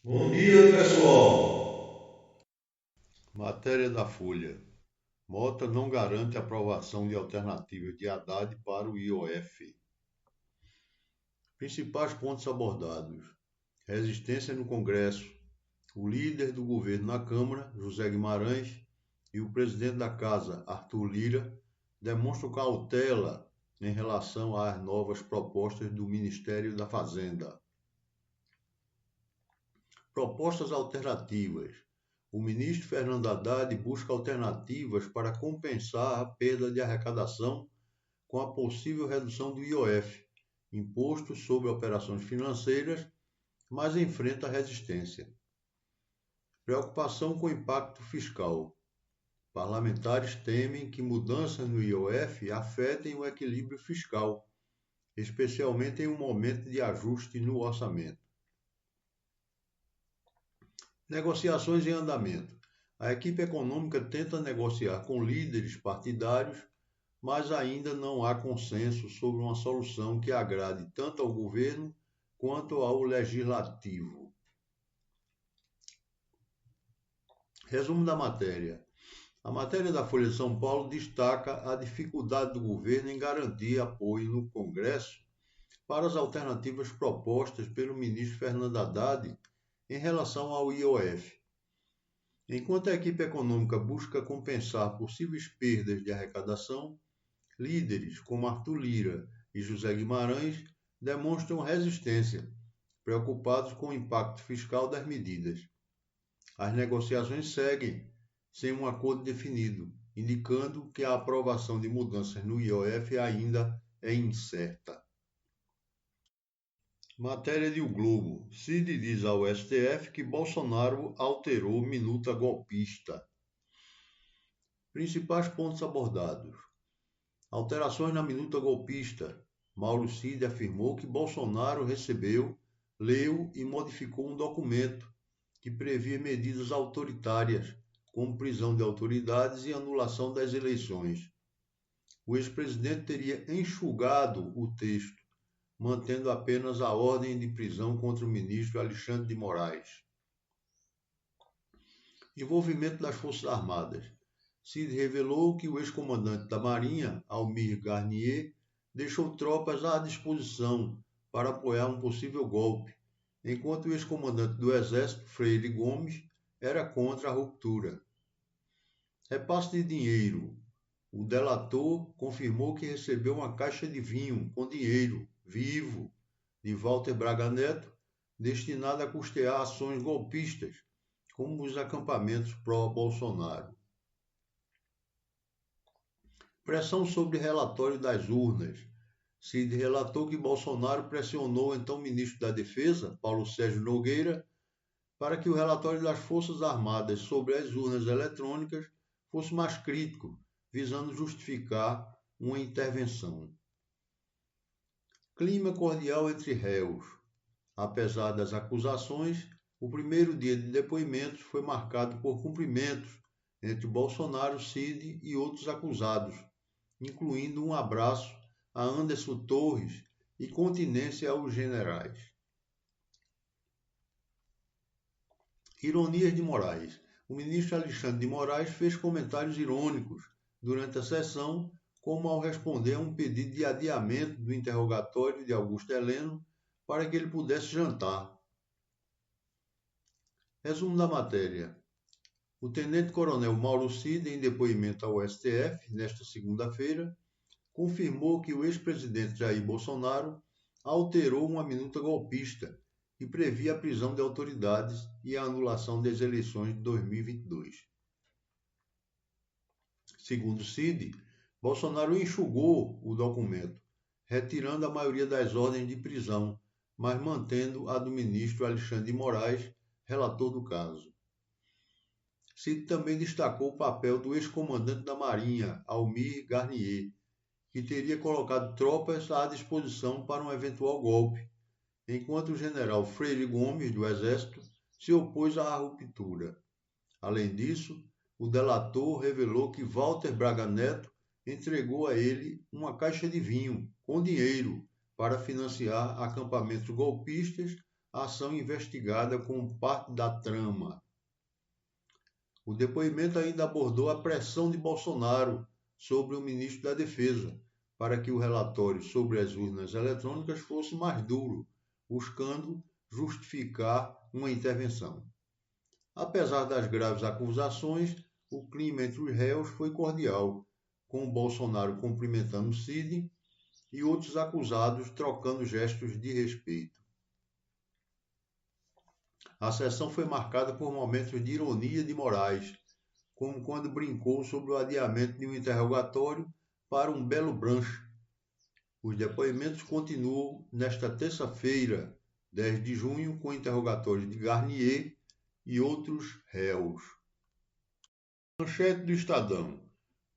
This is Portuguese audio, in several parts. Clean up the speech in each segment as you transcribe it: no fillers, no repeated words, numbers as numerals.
Bom dia, pessoal. Matéria da Folha. Mota não garante aprovação de alternativa de Haddad para o IOF. Principais pontos abordados. Resistência no Congresso. O líder do governo na Câmara, José Guimarães, e o presidente da Casa, Arthur Lira, demonstram cautela em relação às novas propostas do Ministério da Fazenda. Propostas alternativas. O ministro Fernando Haddad busca alternativas para compensar a perda de arrecadação com a possível redução do IOF, Imposto sobre Operações Financeiras, mas enfrenta resistência. Preocupação com o impacto fiscal. Parlamentares temem que mudanças no IOF afetem o equilíbrio fiscal, especialmente em um momento de ajuste no orçamento. Negociações em andamento. A equipe econômica tenta negociar com líderes partidários, mas ainda não há consenso sobre uma solução que agrade tanto ao governo quanto ao legislativo. Resumo da matéria. A matéria da Folha de São Paulo destaca a dificuldade do governo em garantir apoio no Congresso para as alternativas propostas pelo ministro Fernando Haddad em relação ao IOF. Enquanto a equipe econômica busca compensar possíveis perdas de arrecadação, líderes como Arthur Lira e José Guimarães demonstram resistência, preocupados com o impacto fiscal das medidas. As negociações seguem sem um acordo definido, indicando que a aprovação de mudanças no IOF ainda é incerta. Matéria de O Globo. Cid diz ao STF que Bolsonaro alterou minuta golpista. Principais pontos abordados. Alterações na minuta golpista. Mauro Cid afirmou que Bolsonaro recebeu, leu e modificou um documento que previa medidas autoritárias, como prisão de autoridades e anulação das eleições. O ex-presidente teria enxugado o texto, mantendo apenas a ordem de prisão contra o ministro Alexandre de Moraes. Envolvimento das Forças Armadas. Cid revelou que o ex-comandante da Marinha, Almir Garnier, deixou tropas à disposição para apoiar um possível golpe, enquanto o ex-comandante do Exército, Freire Gomes, era contra a ruptura. Repasse de dinheiro. O delator confirmou que recebeu uma caixa de vinho com dinheiro vivo de Walter Braga Neto, destinada a custear ações golpistas, como os acampamentos pró-Bolsonaro. Pressão sobre relatório das urnas. Cid relatou que Bolsonaro pressionou então o ministro da Defesa, Paulo Sérgio Nogueira, para que o relatório das Forças Armadas sobre as urnas eletrônicas fosse mais crítico, visando justificar uma intervenção. Clima cordial entre réus. Apesar das acusações, o primeiro dia de depoimentos foi marcado por cumprimentos entre Bolsonaro, Cid e outros acusados, incluindo um abraço a Anderson Torres e continência aos generais. Ironias de Moraes. O ministro Alexandre de Moraes fez comentários irônicos durante a sessão, como ao responder a um pedido de adiamento do interrogatório de Augusto Heleno para que ele pudesse jantar. Resumo da matéria. O tenente-coronel Mauro Cid, em depoimento ao STF, nesta segunda-feira, confirmou que o ex-presidente Jair Bolsonaro alterou uma minuta golpista que previa a prisão de autoridades e a anulação das eleições de 2022. Segundo Cid, Bolsonaro enxugou o documento, retirando a maioria das ordens de prisão, mas mantendo a do ministro Alexandre de Moraes, relator do caso. Cid também destacou o papel do ex-comandante da Marinha, Almir Garnier, que teria colocado tropas à disposição para um eventual golpe, enquanto o general Freire Gomes, do Exército, se opôs à ruptura. Além disso, o delator revelou que Walter Braga Neto entregou a ele uma caixa de vinho com dinheiro para financiar acampamentos golpistas a ação investigada como parte da trama. O depoimento ainda abordou a pressão de Bolsonaro sobre o ministro da Defesa para que o relatório sobre as urnas eletrônicas fosse mais duro, buscando justificar uma intervenção. Apesar das graves acusações, o clima entre os réus foi cordial, com Bolsonaro cumprimentando Cid e outros acusados trocando gestos de respeito. A sessão foi marcada por momentos de ironia de Moraes, como quando brincou sobre o adiamento de um interrogatório para um belo brunch. Os depoimentos continuam nesta terça-feira, 10 de junho, com interrogatórios de Garnier e outros réus. Manchete do Estadão.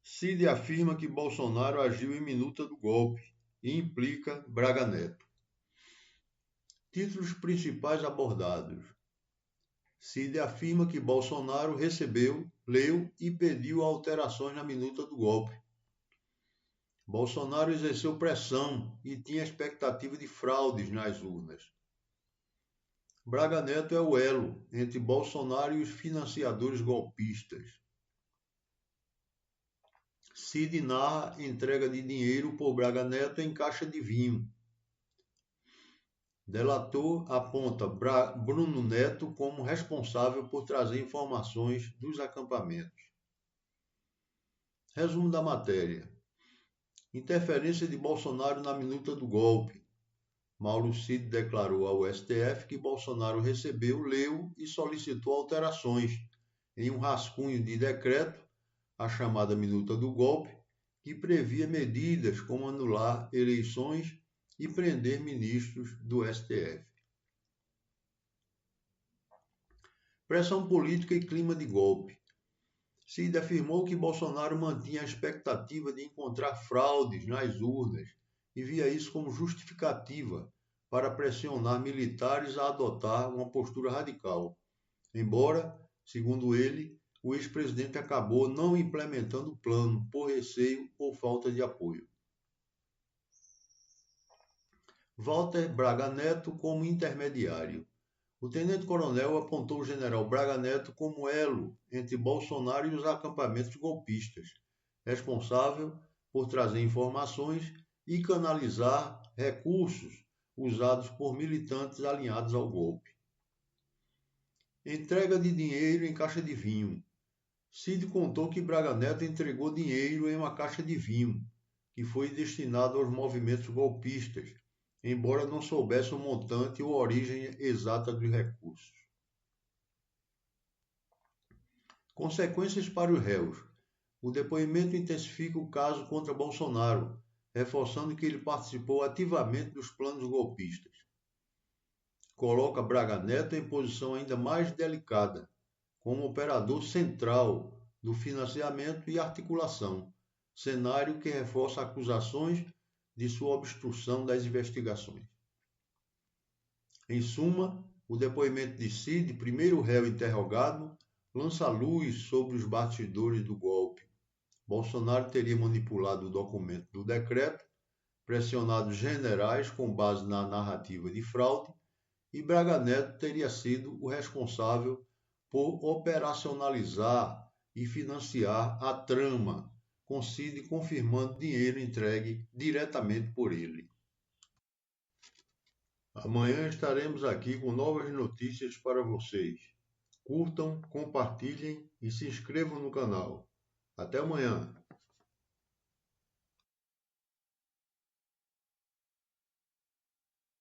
Cid afirma que Bolsonaro agiu em minuta do golpe e implica Braga Neto. Títulos principais abordados. Cid afirma que Bolsonaro recebeu, leu e pediu alterações na minuta do golpe. Bolsonaro exerceu pressão e tinha expectativa de fraudes nas urnas. Braga Neto é o elo entre Bolsonaro e os financiadores golpistas. Cid narra entrega de dinheiro por Braga Neto em caixa de vinho. Delator aponta Bruno Neto como responsável por trazer informações dos acampamentos. Resumo da matéria. Interferência de Bolsonaro na minuta do golpe. Mauro Cid declarou ao STF que Bolsonaro recebeu, leu e solicitou alterações em um rascunho de decreto, a chamada minuta do golpe, que previa medidas como anular eleições e prender ministros do STF. Pressão política e clima de golpe. Cid afirmou que Bolsonaro mantinha a expectativa de encontrar fraudes nas urnas e via isso como justificativa para pressionar militares a adotar uma postura radical. Embora, segundo ele, o ex-presidente acabou não implementando o plano por receio ou falta de apoio. Walter Braga Neto como intermediário. O tenente-coronel apontou o general Braga Neto como elo entre Bolsonaro e os acampamentos golpistas, responsável por trazer informações e canalizar recursos usados por militantes alinhados ao golpe. Entrega de dinheiro em caixa de vinho. Cid contou que Braga Neto entregou dinheiro em uma caixa de vinho, que foi destinado aos movimentos golpistas, embora não soubesse o montante ou a origem exata dos recursos. Consequências para os réus. O depoimento intensifica o caso contra Bolsonaro, reforçando que ele participou ativamente dos planos golpistas. Coloca Braga Neto em posição ainda mais delicada, como operador central do financiamento e articulação, cenário que reforça acusações de sua obstrução das investigações. Em suma, o depoimento de Cid, primeiro réu interrogado, lança luz sobre os bastidores do golpe. Bolsonaro teria manipulado o documento do decreto, pressionado generais com base na narrativa de fraude, e Braga Neto teria sido o responsável por operacionalizar e financiar a trama, com Cid confirmando dinheiro entregue diretamente por ele. Amanhã estaremos aqui com novas notícias para vocês. Curtam, compartilhem e se inscrevam no canal. Até amanhã!